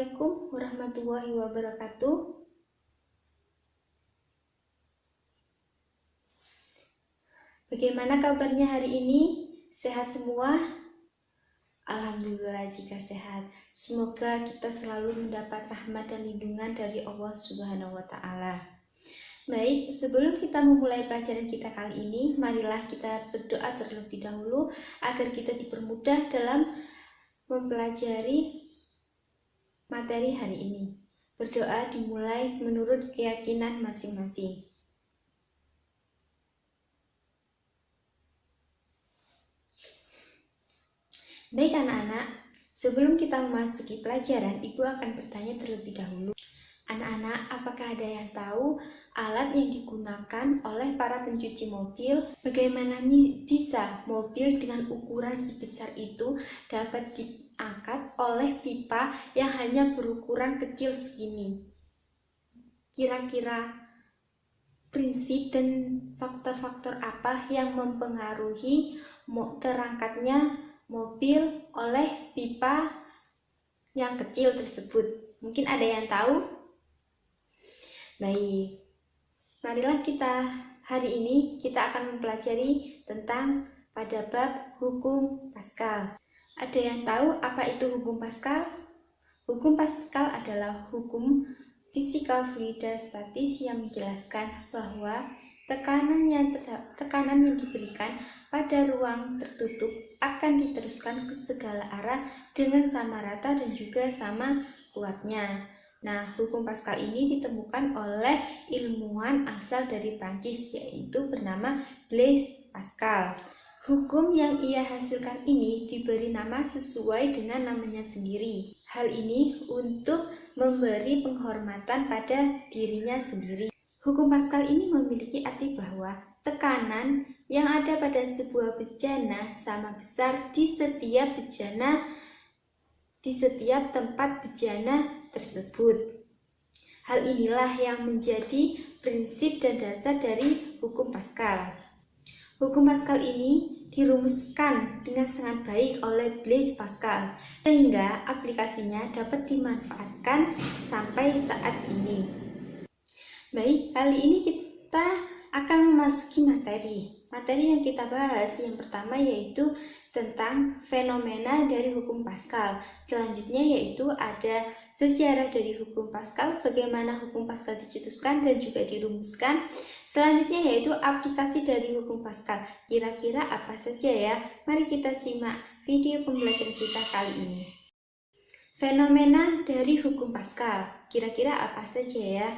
Assalamualaikum warahmatullahi wabarakatuh. Bagaimana kabarnya hari ini? Sehat semua? Alhamdulillah jika sehat. Semoga kita selalu mendapat rahmat dan lindungan dari Allah Subhanahu wa Ta'ala. Baik, sebelum kita memulai pelajaran kita kali ini, marilah kita berdoa terlebih dahulu agar kita dipermudah dalam mempelajari materi hari ini. Berdoa dimulai menurut keyakinan masing-masing. Baik anak-anak, sebelum kita memasuki pelajaran, Ibu akan bertanya terlebih dahulu. Anak-anak, apakah ada yang tahu alat yang digunakan oleh para pencuci mobil? Bagaimana bisa mobil dengan ukuran sebesar itu dapat diangkat oleh pipa yang hanya berukuran kecil segini? Kira-kira prinsip dan faktor-faktor apa yang mempengaruhi terangkatnya mobil oleh pipa yang kecil tersebut? Mungkin ada yang tahu? Baik, marilah hari ini kita akan mempelajari tentang pada bab hukum Pascal. Ada yang tahu apa itu hukum Pascal? Hukum Pascal adalah hukum fisika fluida statis yang menjelaskan bahwa tekanan yang diberikan pada ruang tertutup akan diteruskan ke segala arah dengan sama rata dan juga sama kuatnya. Nah, hukum Pascal ini ditemukan oleh ilmuwan asal dari Prancis, yaitu bernama Blaise Pascal. Hukum yang ia hasilkan ini diberi nama sesuai dengan namanya sendiri. Hal ini untuk memberi penghormatan pada dirinya sendiri. Hukum Pascal ini memiliki arti bahwa tekanan yang ada pada sebuah bejana sama besar di setiap tempat bejana tersebut. Hal inilah yang menjadi prinsip dan dasar dari hukum Pascal. Hukum Pascal ini dirumuskan dengan sangat baik oleh Blaise Pascal, sehingga aplikasinya dapat dimanfaatkan sampai saat ini. Baik, kali ini kita akan memasuki materi. Materi yang kita bahas yang pertama yaitu tentang fenomena dari hukum Pascal. Selanjutnya yaitu ada sejarah dari hukum Pascal, bagaimana hukum Pascal dicetuskan dan juga dirumuskan. Selanjutnya yaitu aplikasi dari hukum Pascal. Kira-kira apa saja ya? Mari kita simak video pembelajaran kita kali ini. Fenomena dari hukum Pascal. Kira-kira apa saja ya?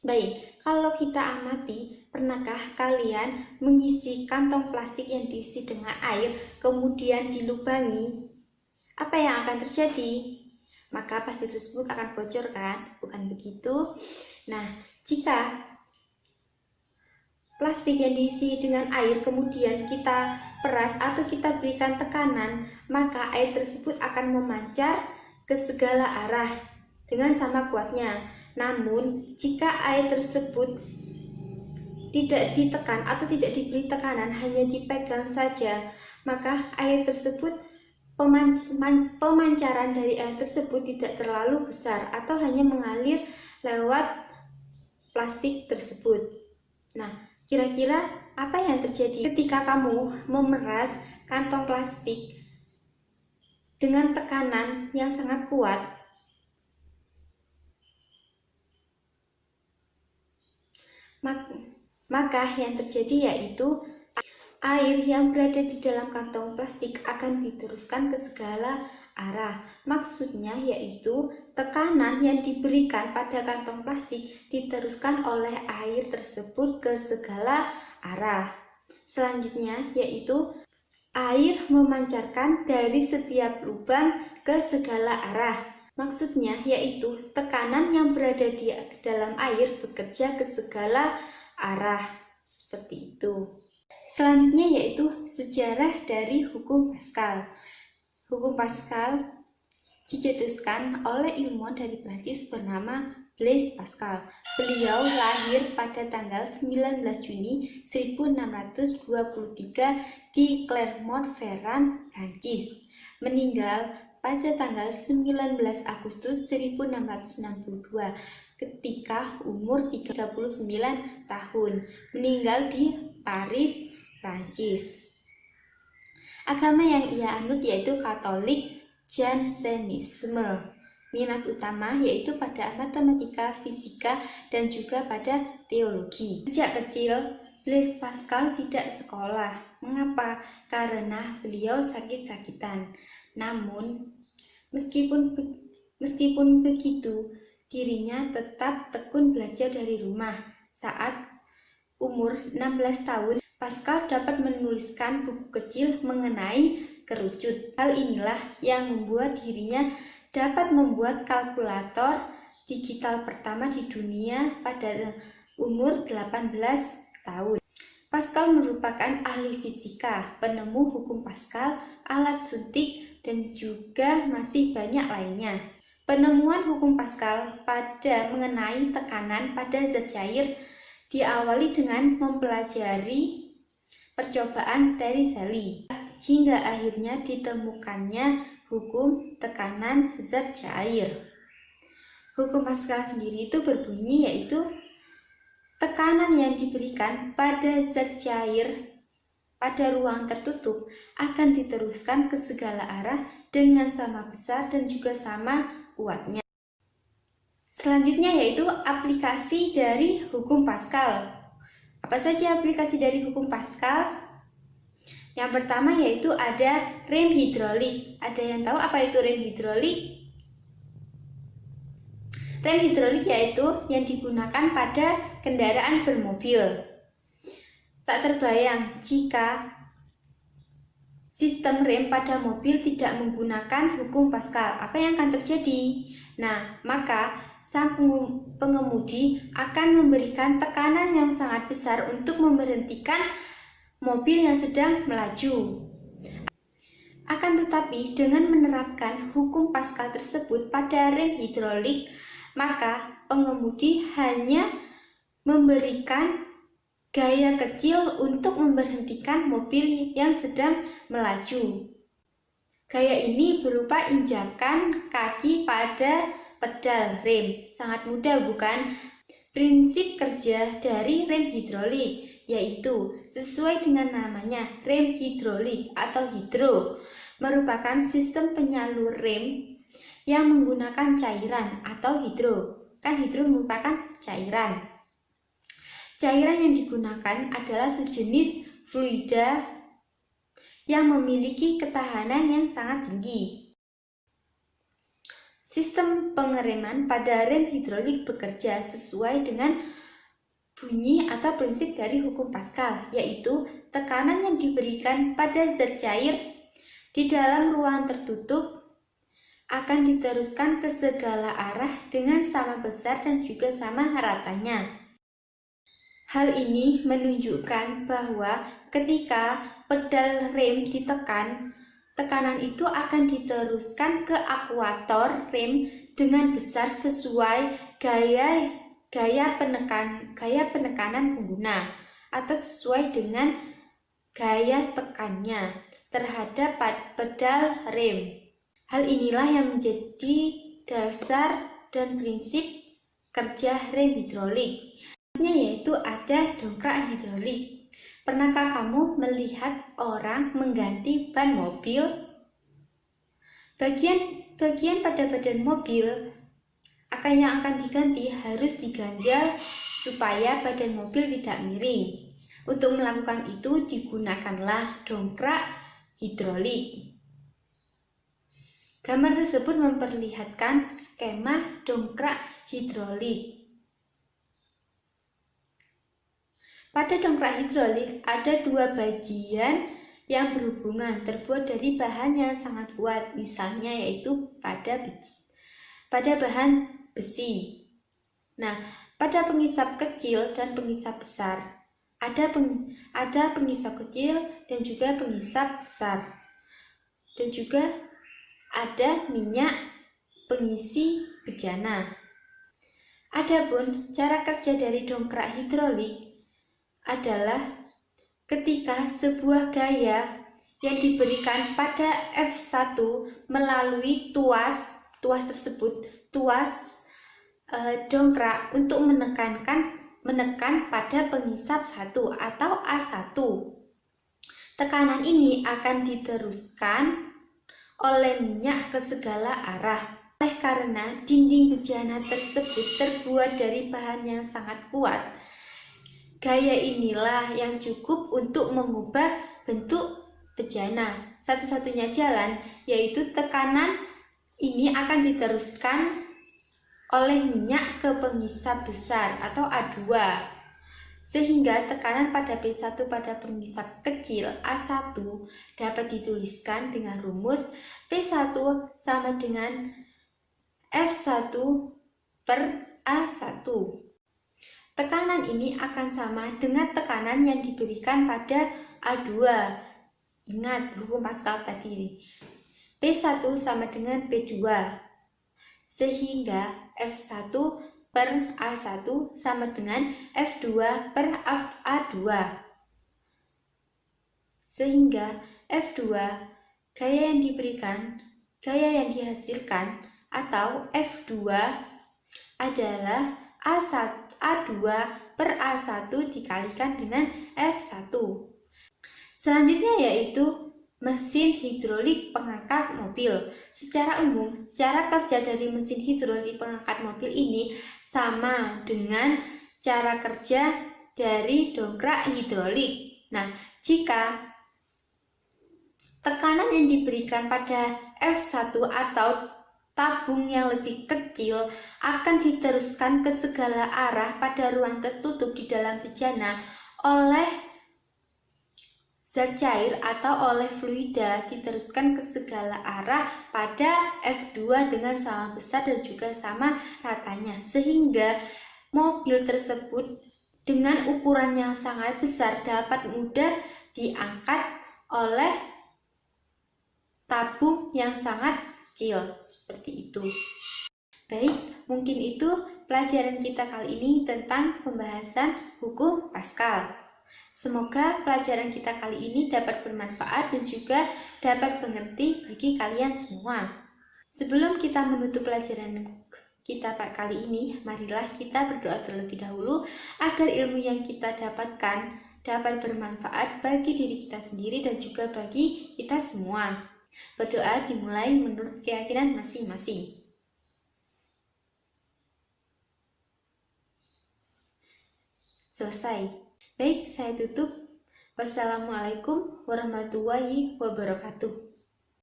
Baik, kalau kita amati, pernahkah kalian mengisi kantong plastik yang diisi dengan air, kemudian dilubangi? Apa yang akan terjadi? Maka plastik tersebut akan bocor kan? Bukan begitu? Nah, jika plastik yang diisi dengan air kemudian kita peras atau kita berikan tekanan, maka air tersebut akan memancar ke segala arah dengan sama kuatnya. Namun, jika air tersebut tidak ditekan atau tidak diberi tekanan, hanya dipegang saja, maka air tersebut, pemancaran dari air tersebut tidak terlalu besar atau hanya mengalir lewat plastik tersebut. Nah, kira-kira apa yang terjadi ketika kamu memeras kantong plastik dengan tekanan yang sangat kuat? Maka yang terjadi yaitu air yang berada di dalam kantong plastik akan diteruskan ke segala arah. Maksudnya yaitu tekanan yang diberikan pada kantong plastik diteruskan oleh air tersebut ke segala arah. Selanjutnya yaitu air memancarkan dari setiap lubang ke segala arah. Maksudnya yaitu tekanan yang berada di dalam air bekerja ke segala arah. Seperti itu. Selanjutnya yaitu sejarah dari hukum Pascal. Hukum Pascal dicetuskan oleh ilmuwan dari Prancis bernama Blaise Pascal. Beliau lahir pada tanggal 19 Juni 1623 di Clermont-Ferrand, Prancis. Meninggal pada tanggal 19 Agustus 1662 ketika umur 39 tahun, meninggal di Paris, Prancis. Agama yang ia anut yaitu Katolik Jansenisme. Minat utama yaitu pada matematika, fisika, dan juga pada teologi. Sejak kecil, Blaise Pascal tidak sekolah. Mengapa? Karena beliau sakit-sakitan. Namun, meskipun begitu, dirinya tetap tekun belajar dari rumah. Saat umur 16 tahun, Pascal dapat menuliskan buku kecil mengenai kerucut. Hal inilah yang membuat dirinya dapat membuat kalkulator digital pertama di dunia pada umur 18 tahun. Pascal merupakan ahli fisika, penemu hukum Pascal, alat suntik, dan juga masih banyak lainnya. Penemuan hukum Pascal pada mengenai tekanan pada zat cair diawali dengan mempelajari percobaan Torricelli hingga akhirnya ditemukannya hukum tekanan zat cair. Hukum Pascal sendiri itu berbunyi yaitu tekanan yang diberikan pada zat cair pada ruang tertutup akan diteruskan ke segala arah dengan sama besar dan juga sama kuatnya. Selanjutnya yaitu aplikasi dari hukum Pascal. Apa saja aplikasi dari hukum Pascal? Yang pertama yaitu ada rem hidrolik. Ada yang tahu apa itu rem hidrolik? Rem hidrolik yaitu yang digunakan pada kendaraan bermobil. Tak terbayang jika sistem rem pada mobil tidak menggunakan hukum Pascal. Apa yang akan terjadi? Nah, maka sang pengemudi akan memberikan tekanan yang sangat besar untuk memberhentikan mobil yang sedang melaju. Akan tetapi dengan menerapkan hukum Pascal tersebut pada rem hidrolik, maka pengemudi hanya memberikan gaya kecil untuk memberhentikan mobil yang sedang melaju. Gaya ini berupa injakan kaki pada pedal rem. Sangat mudah bukan? Prinsip kerja dari rem hidrolik yaitu sesuai dengan namanya rem hidrolik atau hidro, merupakan sistem penyalur rem yang menggunakan cairan atau hidro. Kan hidro merupakan cairan. Cairan yang digunakan adalah sejenis fluida yang memiliki ketahanan yang sangat tinggi. Sistem pengereman pada rem hidrolik bekerja sesuai dengan bunyi atau prinsip dari hukum Pascal, yaitu tekanan yang diberikan pada zat cair di dalam ruang tertutup akan diteruskan ke segala arah dengan sama besar dan juga sama ratanya. Hal ini menunjukkan bahwa ketika pedal rem ditekan, tekanan itu akan diteruskan ke akuator rem dengan besar sesuai gaya penekanan pengguna atau sesuai dengan gaya tekannya terhadap pedal rem. Hal inilah yang menjadi dasar dan prinsip kerja rem hidrolik. Yaitu ada dongkrak hidrolik. Pernahkah kamu melihat orang mengganti ban mobil? Bagian pada badan mobil yang akan diganti harus diganjal supaya badan mobil tidak miring. Untuk melakukan itu digunakanlah dongkrak hidrolik. Gambar tersebut memperlihatkan skema dongkrak hidrolik. Pada dongkrak hidrolik ada dua bagian yang berhubungan terbuat dari bahan yang sangat kuat, misalnya yaitu pada bahan besi. Nah, pada pengisap kecil dan pengisap besar ada pengisap kecil dan juga pengisap besar, dan juga ada minyak pengisi bejana. Adapun cara kerja dari dongkrak hidrolik adalah ketika sebuah gaya yang diberikan pada F1 melalui tuas tersebut, tuas dongkrak untuk menekan pada pengisap 1 atau A1. Tekanan ini akan diteruskan oleh minyak ke segala arah. Oleh karena dinding bejana tersebut terbuat dari bahan yang sangat kuat, gaya inilah yang cukup untuk mengubah bentuk bejana. Satu-satunya jalan yaitu tekanan ini akan diteruskan oleh minyak ke pengisap besar atau A2, sehingga tekanan pada P1 pada pengisap kecil A1 dapat dituliskan dengan rumus P1 sama dengan F1 per A1. Tekanan ini akan sama dengan tekanan yang diberikan pada A2. Ingat hukum Pascal tadi. P1 sama dengan P2. Sehingga F1 per A1 sama dengan F2 per A2. Sehingga F2 gaya yang dihasilkan atau F2 adalah A2 per A1 dikalikan dengan F1. Selanjutnya yaitu mesin hidrolik pengangkat mobil. Secara umum, cara kerja dari mesin hidrolik pengangkat mobil ini sama dengan cara kerja dari dongkrak hidrolik. Nah, jika tekanan yang diberikan pada F1 atau tabung yang lebih kecil akan diteruskan ke segala arah pada ruang tertutup di dalam bejana oleh zat cair atau oleh fluida, diteruskan ke segala arah pada F2 dengan sama besar dan juga sama ratanya, sehingga mobil tersebut dengan ukuran yang sangat besar dapat mudah diangkat oleh tabung yang sangat kecil seperti itu. Baik, mungkin itu pelajaran kita kali ini tentang pembahasan hukum Pascal. Semoga pelajaran kita kali ini dapat bermanfaat dan juga dapat mengerti bagi kalian semua. Sebelum kita menutup pelajaran kita kali ini, marilah kita berdoa terlebih dahulu agar ilmu yang kita dapatkan dapat bermanfaat bagi diri kita sendiri dan juga bagi kita semua. Berdoa dimulai menurut keyakinan masing-masing. Selesai. Baik, saya tutup. Wassalamualaikum warahmatullahi wabarakatuh.